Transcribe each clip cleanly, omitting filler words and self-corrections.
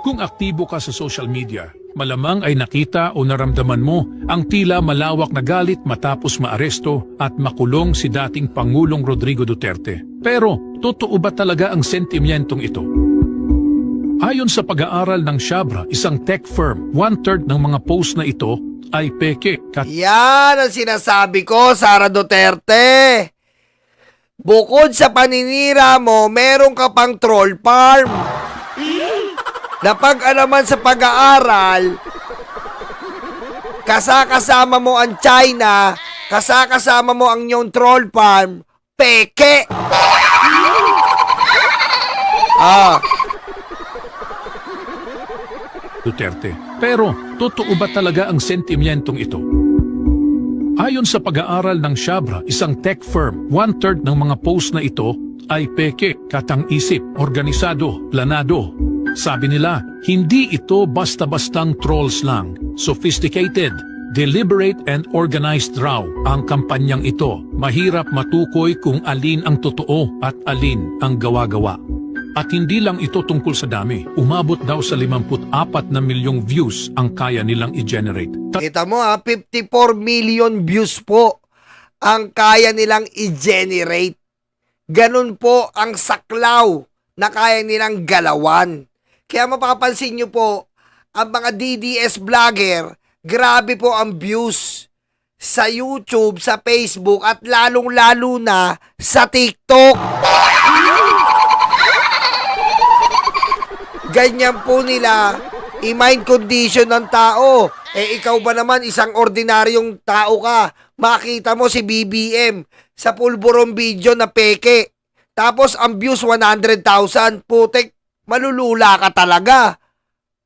Kung aktibo ka sa social media, malamang ay nakita o naramdaman mo ang tila malawak na galit matapos maaresto at makulong si dating Pangulong Rodrigo Duterte. Pero, totoo ba talaga ang sentimentong ito? Ayon sa pag-aaral ng Shabra, isang tech firm, 1/3 ng mga post na ito ay peke. Yan ang sinasabi ko, Sara Duterte. Bukod sa paninira mo, meron ka pang troll farm. Napag-alaman sa pag-aaral, kasama mo ang China, kasama mo ang inyong troll farm, peke. Duterte. Pero, totoo ba talaga ang sentimentong ito? Ayon sa pag-aaral ng Shabra, isang tech firm, 1/3 ng mga post na ito ay peke, katang-isip, organisado, planado. Sabi nila, hindi ito basta-bastang trolls lang. Sophisticated, deliberate and organized raw ang kampanyang ito. Mahirap matukoy kung alin ang totoo at alin ang gawa-gawa. At hindi lang ito tungkol sa dami. Umabot daw sa 54 na milyong views ang kaya nilang i-generate. Kita mo 54 million views po ang kaya nilang i-generate. Ganun po ang saklaw na kaya nilang galawan. Kaya mapapansin nyo po, ang mga DDS vlogger, grabe po ang views sa YouTube, sa Facebook, at lalong-lalo na sa TikTok. Ganyan po nila i-mind condition ng tao. Ikaw ba naman, isang ordinaryong tao ka, makita mo si BBM sa pulburong video na peke. Tapos ang views 100,000, putek, malulula ka talaga.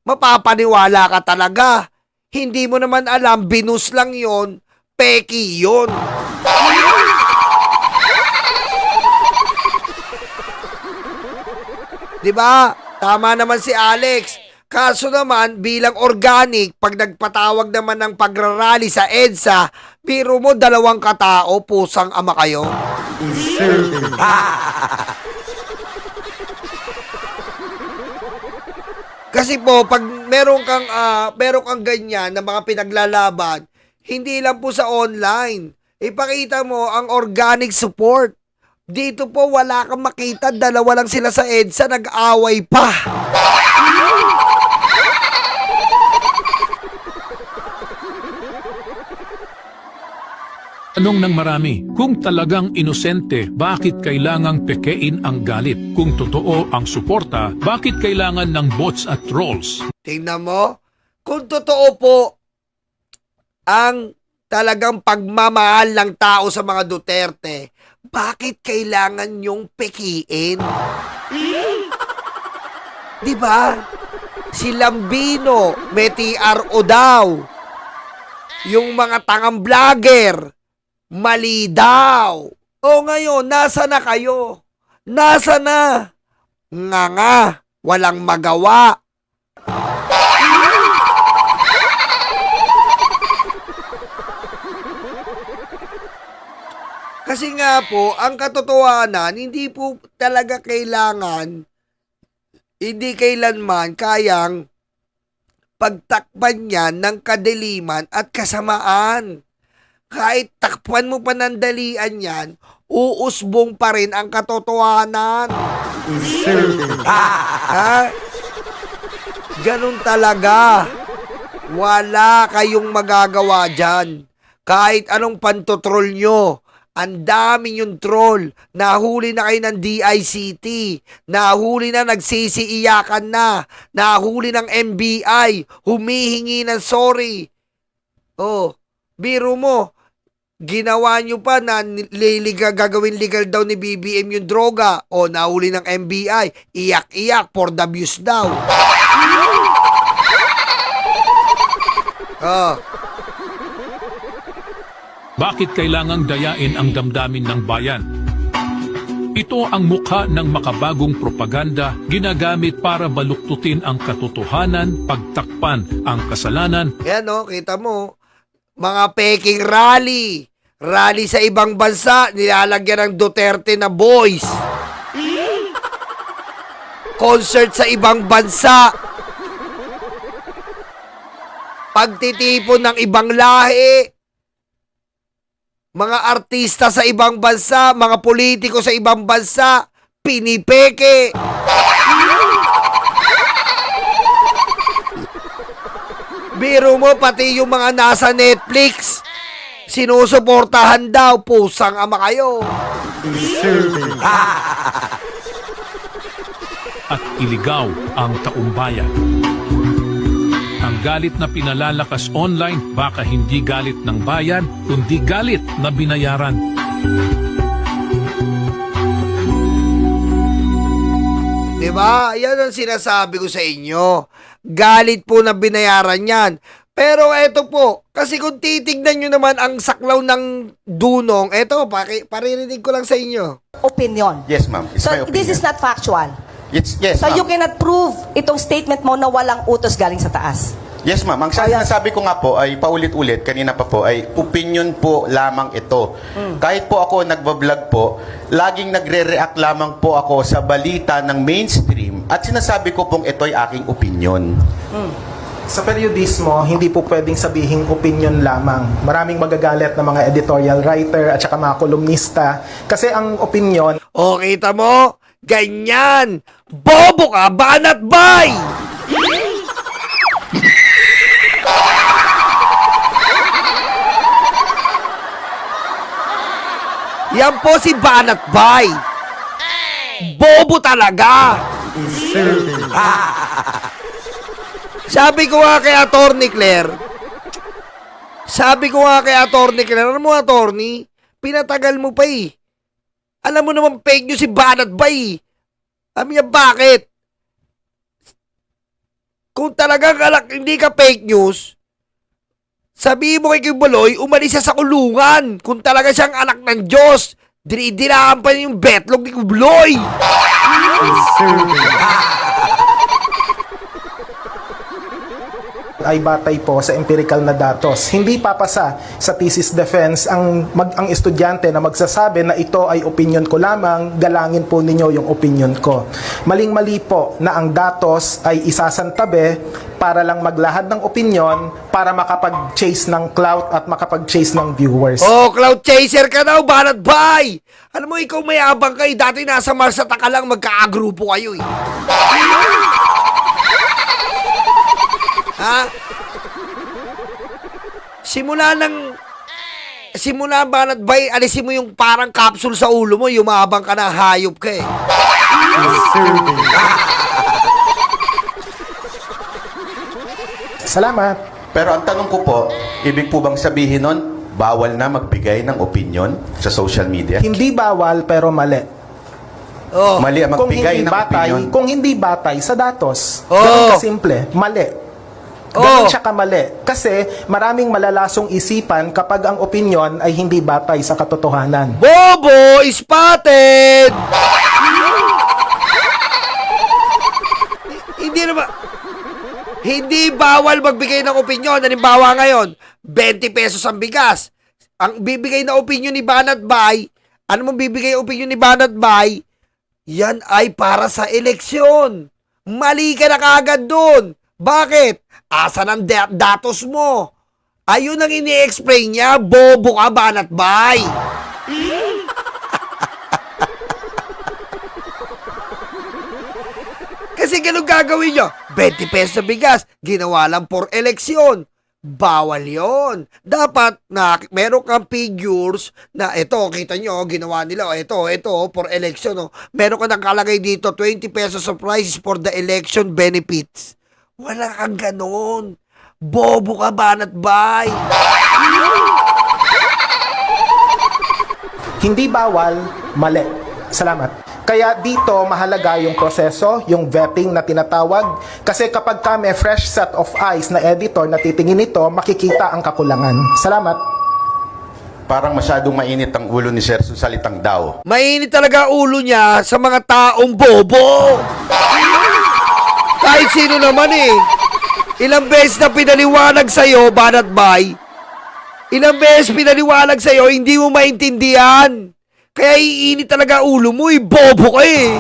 Mapapaniwala ka talaga. Hindi mo naman alam, binus lang yon, peki yon. Diba? Tama naman si Alex. Kaso naman, bilang organic, pag nagpatawag naman ng pagrarally sa EDSA, biro mo 2 katao, pusang ama kayo. Kasi po, pag meron kang ganyan na mga pinaglalaban, hindi lang po sa online. Ipakita mo ang organic support. Dito po wala kang makita, 2 lang sila sa EDSA, nag-away pa. Anong nang marami? Kung talagang inosente, bakit kailangang pekein ang galit? Kung totoo ang suporta, bakit kailangan ng bots at trolls? Tingnan mo, kung totoo po ang talagang pagmamahal ng tao sa mga Duterte, bakit kailangan yung pekiin? Diba? Si Lambino, may TRO daw. Yung mga tangang vlogger, mali daw. O ngayon, nasa na kayo? Nasa na? Nga, walang magawa. Kasi nga po, ang katotohanan, hindi po talaga hindi kailanman kayang pagtakpan yan ng kadiliman at kasamaan. Kahit takpan mo pa ng dalian yan, uusbong pa rin ang katotohanan. Ha? Ganun talaga. Wala kayong magagawa dyan. Kahit anong pantotrol nyo, ang dami yung troll. Nahuli na kayo ng DICT. Nahuli na, nagsisiiyakan na. Nahuli ng NBI. Humihingi ng sorry. Oh, biro mo. Ginawa nyo pa na gagawin legal daw ni BBM yung droga. O, nahuli ng NBI. Iyak-iyak for the views daw. Oh. Bakit kailangang dayain ang damdamin ng bayan? Ito ang mukha ng makabagong propaganda ginagamit para baluktutin ang katotohanan, pagtakpan ang kasalanan. Yan o, kita mo, mga peking rally. Rally sa ibang bansa, nilalagyan ng Duterte na boys. Concert sa ibang bansa, pagtitipon ng ibang lahi, mga artista sa ibang bansa, mga politiko sa ibang bansa, pinipeke. Biro mo, pati yung mga nasa Netflix, sinusuportahan daw, pusang ama kayo. At iligaw ang taumbayan. Ang galit na pinalalakas online, baka hindi galit ng bayan, kundi galit na binayaran. Diba? Yan ang sinasabi ko sa inyo. Galit po na binayaran yan. Pero eto po, kasi kung titignan nyo naman ang saklaw ng dunong, eto, paririnig ko lang sa inyo. Opinion. Yes, ma'am. It's So my opinion. this is not factual. Yes, So you ma'am. cannot prove itong statement mo na walang utos galing sa taas. Yes, ma'am. Ang sinasabi ko nga po ay paulit-ulit, kanina pa po, ay opinion po lamang ito. Kahit po ako nagbablog po, laging nagre-react lamang po ako sa balita ng mainstream at sinasabi ko pong ito ay aking opinion. Sa periodismo, hindi po pwedeng sabihing opinion lamang. Maraming magagalit na mga editorial writer at saka mga kolumnista. Kasi ang opinion, O, kita mo? Ganyan! Bobo ka, banat bay! Yan po si Banat Bay. Bobo talaga. Sabi ko nga kay Attorney Claire, alam mo Attorney, pinatagal mo pa eh. Alam mo naman fake news si Banat Bay. Sabi niya, bakit? Kung talagang hindi ka fake news, sabihin mo kay Kibuloy, umalis siya sa kulungan. Kung talaga siyang anak ng Diyos, dinidilaan pa niya yung betlog ni Kibuloy. ay batay po sa empirical na datos. Hindi papasa sa thesis defense ang estudyante na magsasabi na ito ay opinion ko lamang, galangin po ninyo yung opinion ko. Maling-mali po na ang datos ay isasantabi para lang maglahad ng opinion para makapag-chase ng clout at makapag-chase ng viewers. Oh, cloud chaser ka daw, Banat Bay. Alam mo, ikaw may abang kayo. Dati nasa Mars at ka lang, magkaagrupo kayo eh. Ha? Simula Banat Bay, alisin mo yung parang capsule sa ulo mo, yumabang ka na, hayop ka eh. Salamat. Pero ang tanong ko po, ibig po bang sabihin nun, bawal na magbigay ng opinion sa social media? Hindi bawal pero mali. Oh. Mali ang magbigay ng opinion. Kung hindi batay sa datos. Oh. Ganun kasimple, mali. Oh. Ganun siya kamali. Kasi maraming malalasong isipan kapag ang opinion ay hindi batay sa katotohanan. Bobo, spotted! Hindi bawal magbigay ng opinyon. Halimbawa ngayon, 20 pesos ang bigas. Ang bibigay na opinyon ni Banat Bay, ano mong bibigay opinyon ni Banat Bay? Yan ay para sa eleksyon. Mali ka na kagad dun. Bakit? Asan ang datos mo? Ayun ang ini-explain niya. Bobo ka, Banat Bay. Kasi ganun gagawin nyo. 20 pesos na bigas, ginawa lang for eleksyon. Bawal yon. Dapat na meron kang figures na ito, kita nyo, ginawa nila, ito, for election. Oh. Meron ka nakalagay dito, 20 pesos of prices for the election benefits. Wala kang ganun. Bobo ka, Banat Bay. Hindi bawal, mali. Salamat. Kaya dito mahalaga yung proseso, yung vetting na tinatawag. Kasi kapag ka may fresh set of eyes na editor na titingin nito, makikita ang kakulangan. Salamat. Parang masyadong mainit ang ulo ni Sir sa salitang daw. Mainit talaga ulo niya sa mga taong bobo. Kahit sino naman eh. Ilang beses na pinaliwanag sa'yo, Banat Bay. Ilang beses pinaliwanag sa'yo, hindi mo maintindihan. Kaya iinit talaga ulo mo, bobo ka eh.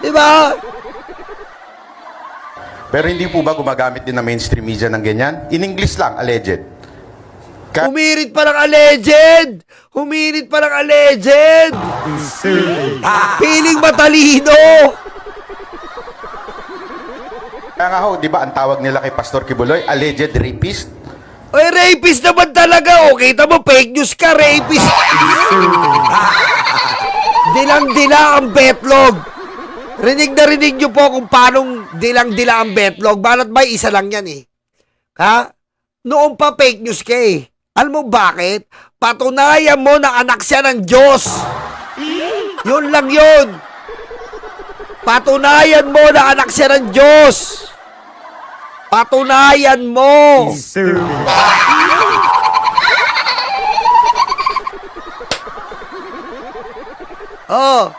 Diba? Pero hindi po ba gumagamit din ng mainstream media ng ganyan? In English lang, alleged. Humirit pa ng alleged! Humirit pa ng alleged! Piling matalino! Kaya nga ho, di ba ang tawag nila kay Pastor Kibuloy, alleged rapist? Ay, rapist naman talaga. O, kita mo, fake news ka, rapist. Dilang-dila ang betlog. Rinig na rinig nyo po kung paanong dilang-dila ang betlog. Banat ba, isa lang yan eh. Ha? Noon pa fake news ka eh. Alam mo bakit? Patunayan mo na anak siya ng Diyos. Yun lang yun. Patunayan mo na anak siya ng Diyos. Patunayan mo. Oh,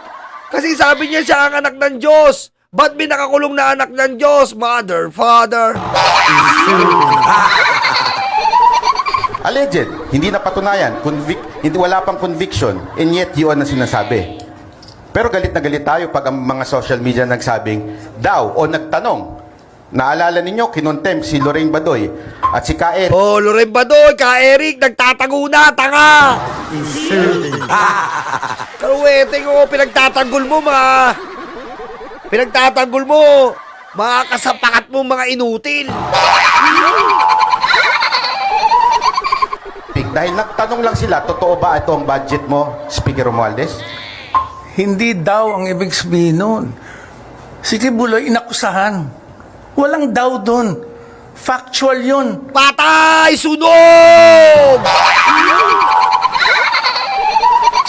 kasi sabi niya siya ang anak ng Diyos. Ba't may nakakulong na anak ng Diyos? Mother, father. Alleged, hindi na patunayan, hindi wala pang conviction, and yet yun ang sinasabi. Pero galit na galit tayo pag ang mga social media nagsabing daw o nagtanong. Naalala ninyo, kinontem si Lorraine Badoy at si Ka-Eric. Oh, Lorraine Badoy, Ka-Eric, nagtatago na, tanga. Karuwete ko, pinagtatanggol mo, pinagtatanggol mo, mga kasapakat mo, mga inutil. Dahil nagtanong lang sila, totoo ba ito ang budget mo, Speaker Romualdez? Hindi daw ang ibig sabihin nun. Si Kibuloy, inakusahan. Walang daw doon. Factual yun. Patay! Sunog!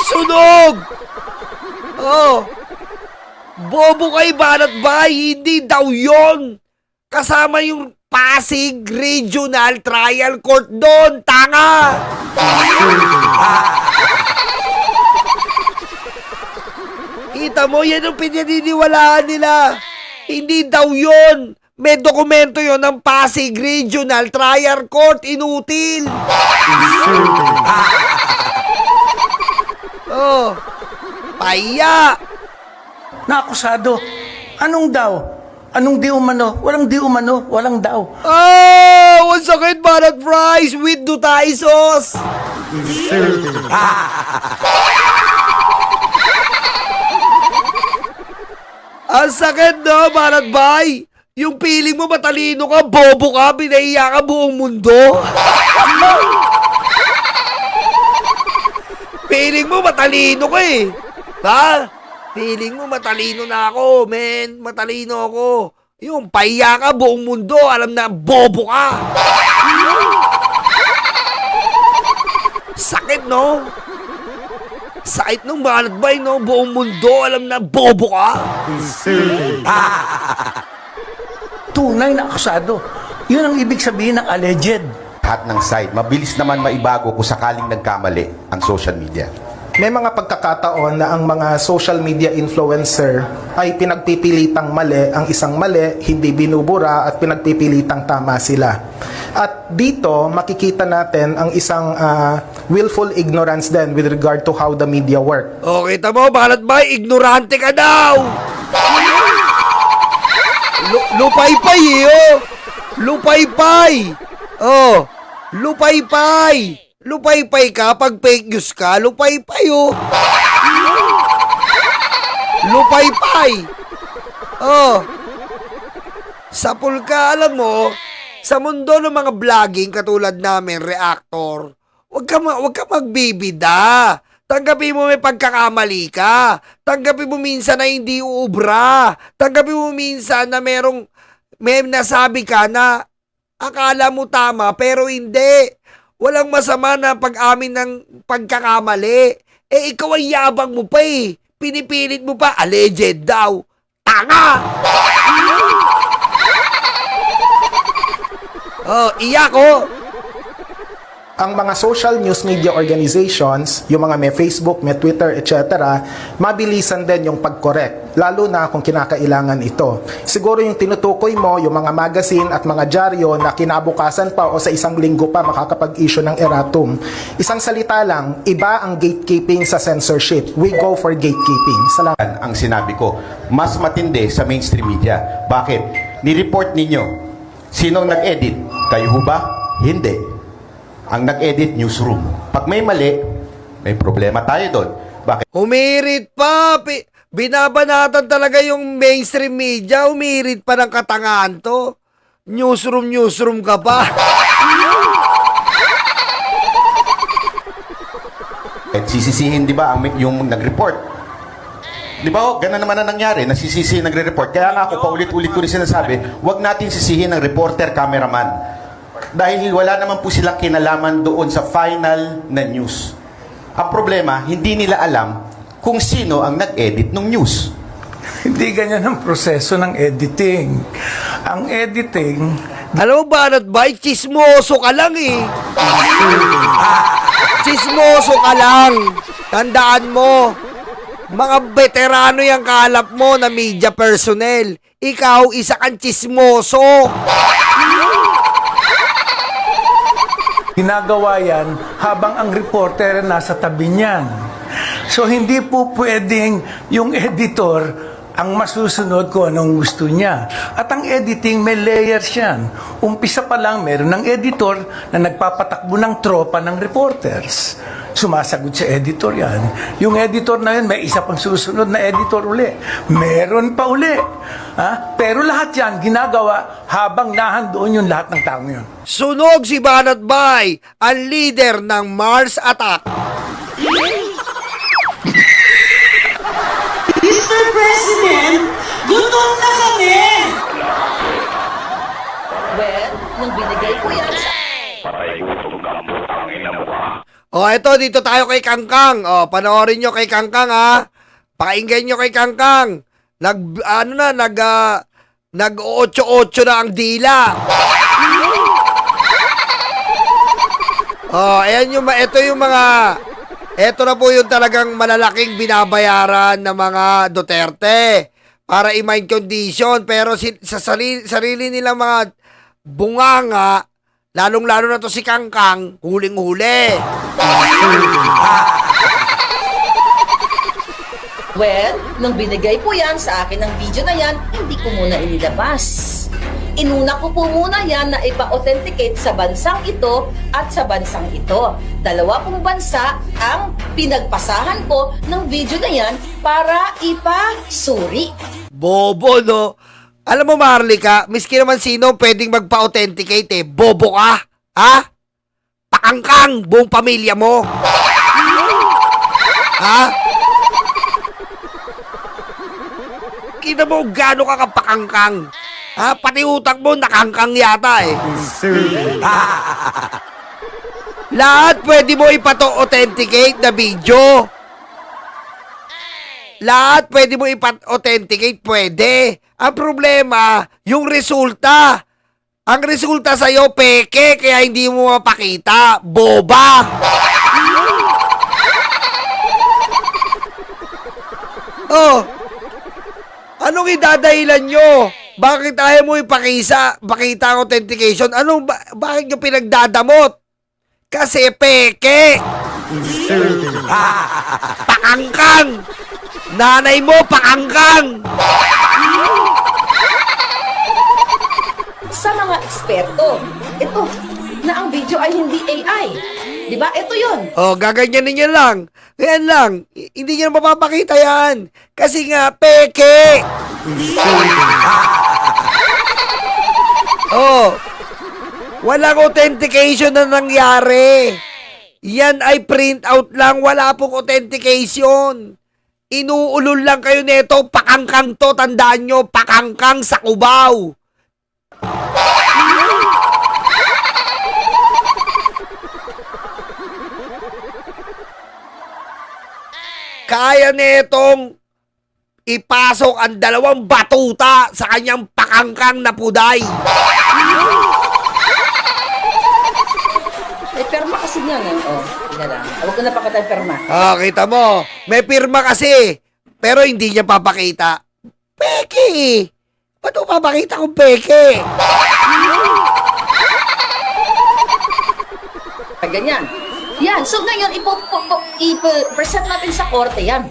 Sunog! Oh. Bobo kay Banat Bay, hindi daw yon. Kasama yung Pasig Regional Trial Court doon, tanga! Kita mo, yan ang pinaniniwalaan nila. Hindi daw yon. May dokumento yon ng Pasig Regional Trial Court, inutil. Oh, paya. Naakusado. Anong daw? Anong di umano? Walang di umano. Walang daw. Oh, ang sakit, Banat Fries with Dutay sauce. Ang sakit, no, Banat Bay? Yung feeling mo matalino ka, bobo ka, binahiya ka buong mundo. Feeling mo matalino ka eh. Ha? Feeling mo matalino na ako, men. Matalino ako. Yung pahiya ka buong mundo, alam na bobo ka. Sakit, no? Sakit nung Banat Bay, no? Buong mundo, alam na bobo ka. Tunay na akusado. Yun ang ibig sabihin ng alleged. Lahat ng side, mabilis naman maibago kung sakaling nagkamali ang social media. May mga pagkakataon na ang mga social media influencer ay pinagpipilitang mali ang isang mali, hindi binubura at pinagpipilitang tama sila. At dito, makikita natin ang isang willful ignorance din with regard to how the media work. O, kita mo, Banat Bay, ignorante ka daw. Lupay-pay eh, oh. Lupay-pay. Oh, lupay-pay. Lupay-pay ka pag fake news ka. Lupay-pay, oh. Lupay-pay. Oh. Sapul ka, alam mo, sa mundo ng mga vlogging katulad namin, reactor, wag ka magbibida. Tanggapin mo may pagkakamali ka. Tanggapin mo minsan na hindi uubra. Tanggapin mo minsan na may nasabi ka na akala mo tama pero hindi. Walang masama na pag-amin ng pagkakamali. Eh, ikaw ay yabang mo pa eh. Pinipilit mo pa, alleged daw. Tanga! Oh, iyak oh. Ang mga social news media organizations, yung mga may Facebook, may Twitter, etc., mabilisan din yung pag-correct, lalo na kung kinakailangan ito. Siguro yung tinutukoy mo, yung mga magazine at mga dyaryo na kinabukasan pa o sa isang linggo pa makakapag-issue ng erratum. Isang salita lang, iba ang gatekeeping sa censorship. We go for gatekeeping. Salamat. Ang sinabi ko, mas matindi sa mainstream media. Bakit? ni-report ninyo. Sino ang nag-edit? Kayo ho ba? Hindi. Ang nag-edit, newsroom. Pag may mali, may problema tayo doon. Bakit? Humirit pa. Binabanatan talaga yung mainstream media. Humirit pa ng katangahan to. Newsroom ka pa. At sisisihin, di ba, yung nag-report. Di ba, ganun naman ang nangyari, nasisisihin nagre-report. Kaya nga ako, paulit-ulit ko rin sinasabi, huwag natin sisihin ng reporter, cameraman. Dahil wala naman po silang kinalaman doon sa final na news. Ang problema, hindi nila alam kung sino ang nag-edit ng news. Hindi ganyan ang proseso ng editing. Ang editing, Alam mo ba, chismoso ka lang eh. Chismoso ka lang. Tandaan mo, mga veterano yung kalap mo na media personnel. Ikaw, isa kang chismoso. ginagawa yan habang ang reporter nasa tabi niyan. So hindi po pwedeng yung editor ang masusunod kung anong gusto niya. At ang editing, may layers yan. Umpisa pa lang, meron ng editor na nagpapatakbo ng tropa ng reporters. Sumasagot sa editor yan. Yung editor na yun, may isa pang susunod na editor uli. Meron pa uli. Ha? Pero lahat yan, ginagawa habang nahandoon yung lahat ng taong yun. Sunog si Banat Bay, ang leader ng Mars Attack. Mr. President, gutom na kami! Well, nung binigay ko yan sa... Eto, dito tayo kay Kangkang. Panoorin nyo kay Kangkang, ha. Pakinggan nyo kay Kangkang. Nag-8-8 na ang dila. Ito na po yung talagang malalaking binabayaran ng mga Duterte para i-mind condition. Pero sa sarili nilang mga bunganga, lalong-lalo na to si Kangkang, huling-huli. Well, nung binigay po yan sa akin ng video na yan, hindi ko muna inilabas. Inuna ko po muna yan na ipa-authenticate sa bansang ito at sa bansang ito. Dalawa pong bansa ang pinagpasahan ko ng video na yan para ipasuri. Bobo, no? Alam mo, Marlica, miski naman sino pwedeng magpa-authenticate eh. Bobo ka? Ha? Pakangkang buong pamilya mo. Ha? Kita mo gaano ka kapakangkang. Ha? Pati utak mo nakangkang yata eh. Lahat pwede mo ipato-authenticate na video. Lahat pwede mo ipa-authenticate, pwede. Ang problema, yung resulta. Ang resulta sa'yo, peke, kaya hindi mo mapakita. Boba! Oh, anong idadahilan nyo? Bakit ayaw mo pakita ang authentication? Bakit nyo pinagdadamot? Kasi peke! Pakangkang! Nanay mo, pakangkang! Sa mga eksperto, ito, na ang video ay hindi AI. Diba? Ito yun. Gaganyanin nyo lang. Ganyan lang. Hindi nyo mapapakita yan. Kasi nga, peke! Walang authentication na nangyari. Yan ay print out lang. Wala pong authentication. Inuulol lang kayo neto. Pakangkang to. Tandaan nyo, pakangkang sa Cubao. Kaya netong ipasok ang 2 batuta sa kanyang pakangkang na puday. May perma kasi niyan. Tingnan lang. Huwag ko na pakita yung perma. Kita mo. May pirma kasi. Pero hindi niya papakita. Peke! Ba't mo papakita kung peke? Ganyan. Yan. So ngayon, i-present natin sa korte yan.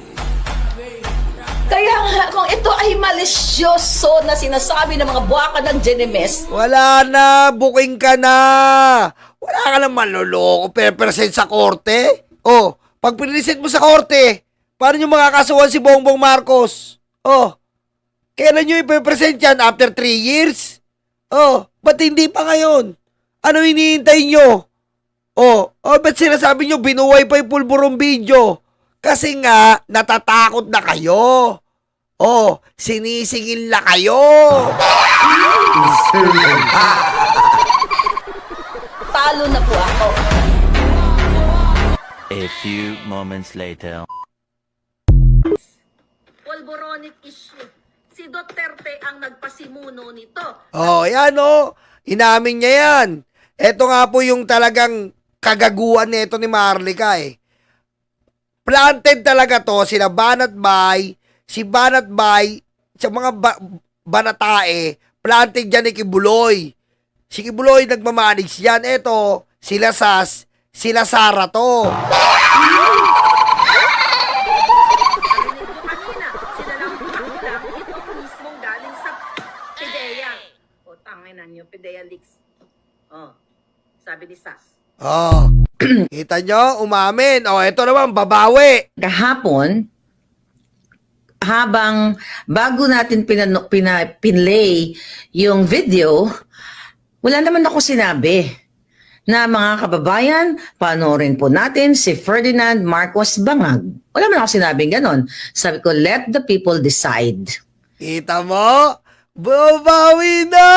Kaya nga, kung kung ito ay malisyoso na sinasabi ng mga buwaka ng Genemes, Wala na, booking ka na. Wala ka na manloloko, present sa korte. Oh, pag present mo sa korte, paano nyo makakasuhan si Bongbong Marcos? Oh, kailan nyo ipipresent yan? After 3 years? Oh, ba't hindi pa ngayon? Ano hinihintay nyo? Ba't sinasabi nyo binuhay pa yung pulburong video? Kasi nga, natatakot na kayo. Sinisingil na kayo. talo na po ako. A few moments later. Polboronic issue. Si Duterte ang nagpasimuno nito. Yan Inamin niya yan. Ito nga po yung talagang kagaguhan nito ni Marlica eh. Planted talaga to sila Banat Bay, si Banat Bay, sa mga banatae, planted dyan ni Kibuloy. Si Kibuloy nagmamanage yan. Ito, sila Sas, sila Sara to. Kanina, sila lang ito mismong galing sa PIDEA. O, tanginan nyo, PIDEA leaks. Sabi ni Sas. Kita nyo, umamin. Ito naman, babawi. Kahapon, bago natin pinlay yung video, wala naman ako sinabi na mga kababayan, panoorin po natin si Ferdinand Marcos Bangag. Wala naman ako sinabing ganon. Sabi ko, let the people decide. Kita mo? Babawi na!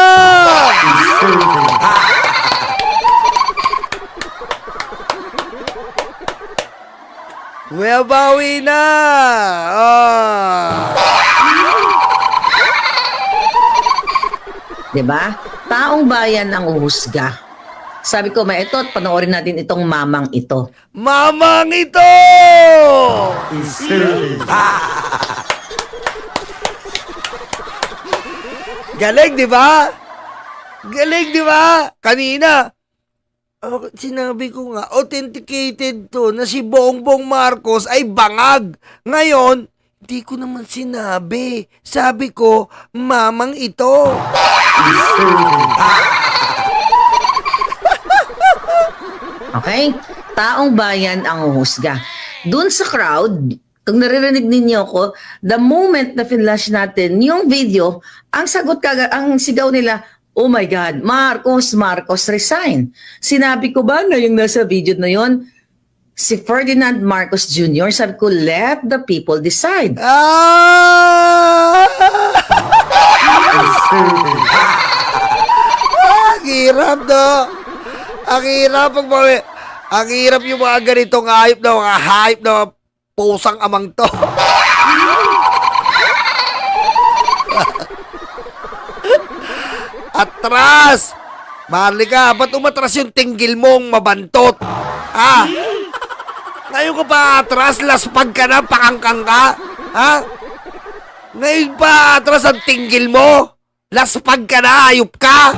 Babawi na! Diba? Taong bayan ang uhusga. Sabi ko, ito at panoorin natin itong mamang ito. Mamang ito! Galing, di ba? Galing, di ba? Kanina, sinabi ko nga, authenticated to na si Bongbong Marcos ay bangag. Ngayon, di ko naman sinabi. Sabi ko, mamang ito. Okay? Taong bayan ang uhusga. Doon sa crowd, kung naririnig ninyo ko, the moment na finlash natin yung video, ang sigaw nila, oh my God, Marcos resign. Sinabi ko ba na yung nasa video na yon, si Ferdinand Marcos Jr., sabi ko, let the people decide. Ang hirap no? Ang hirap ang hirap yung mga ganitong hayop na mga hayop na pusang amang to. Atras! Marlica, ba't umatras yung tinggil mong mabantot? Ngayon ka pa atras, laspag ka na, pakangkang ka? Ngayon pa atras ang tinggil mo? Laspag ka na, ayup ka?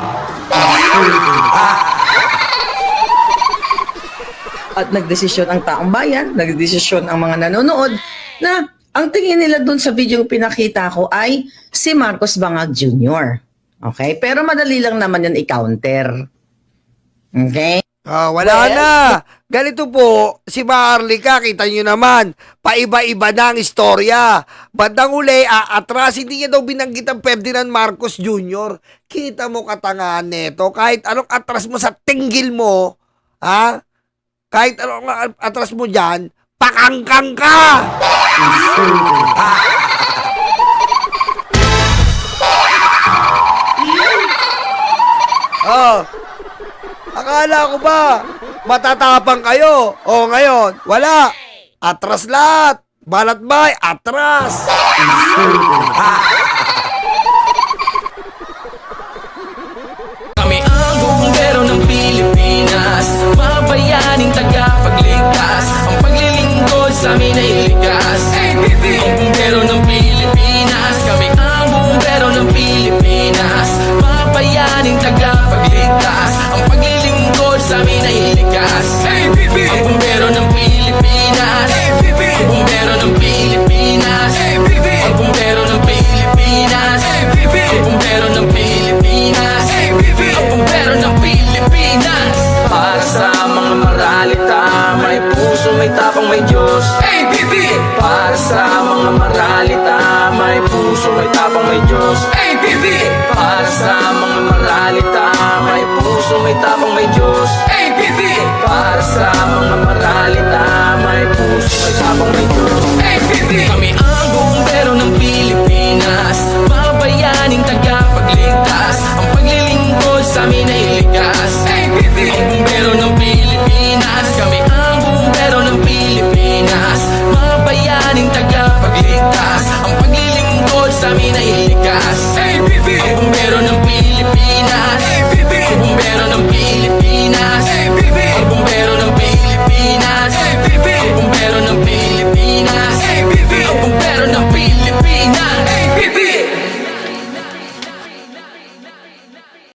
At nagdesisyon ang taong bayan, nagdesisyon ang mga nanonood na ang tingin nila doon sa video pinakita ko ay si Marcos Bangag Jr. Okay? Pero madali lang naman yan i-counter. Okay? Wala na. Ganito po, si Marlica, kita nyo naman, paiba-iba na ang istorya. Bandang uli, atras, hindi niya daw binanggit ang Ferdinand Marcos Jr. Kita mo katangahan neto, kahit anong atras mo sa tinggil mo, kahit anong atras mo dyan, pakangkang ka! Akala ko ba matatapang kayo? Ngayon, wala. Atras lahat. Balat bay, atras. Kami ang bumbero ng Pilipinas, mga bayaning tagapagligtas. Ang paglilingkod sa amin ay likas. Ang bumbero ng Pilipinas, kami ang bumbero ng Pilipinas, mga bayaning tagapagligtas. Ang paglilingkod sa amin ay likas. Ang bumbero ng Pilipinas, ang bumbero ng Pilipinas, ang bumbero ng Pilipinas. Kami ang bumbero ng Pilipinas, mga bayaning tagapagligtas. Ang paglilingkod sa amin ay likas. Ang bumbero ng Pilipinas, kami ang bumbero ng Pilipinas, mga bayaning tagapagligtas. Ang paglilingkod sa amin ay likas. Ang bumbero ng Pilipinas, ang bumbero ng Pilipinas.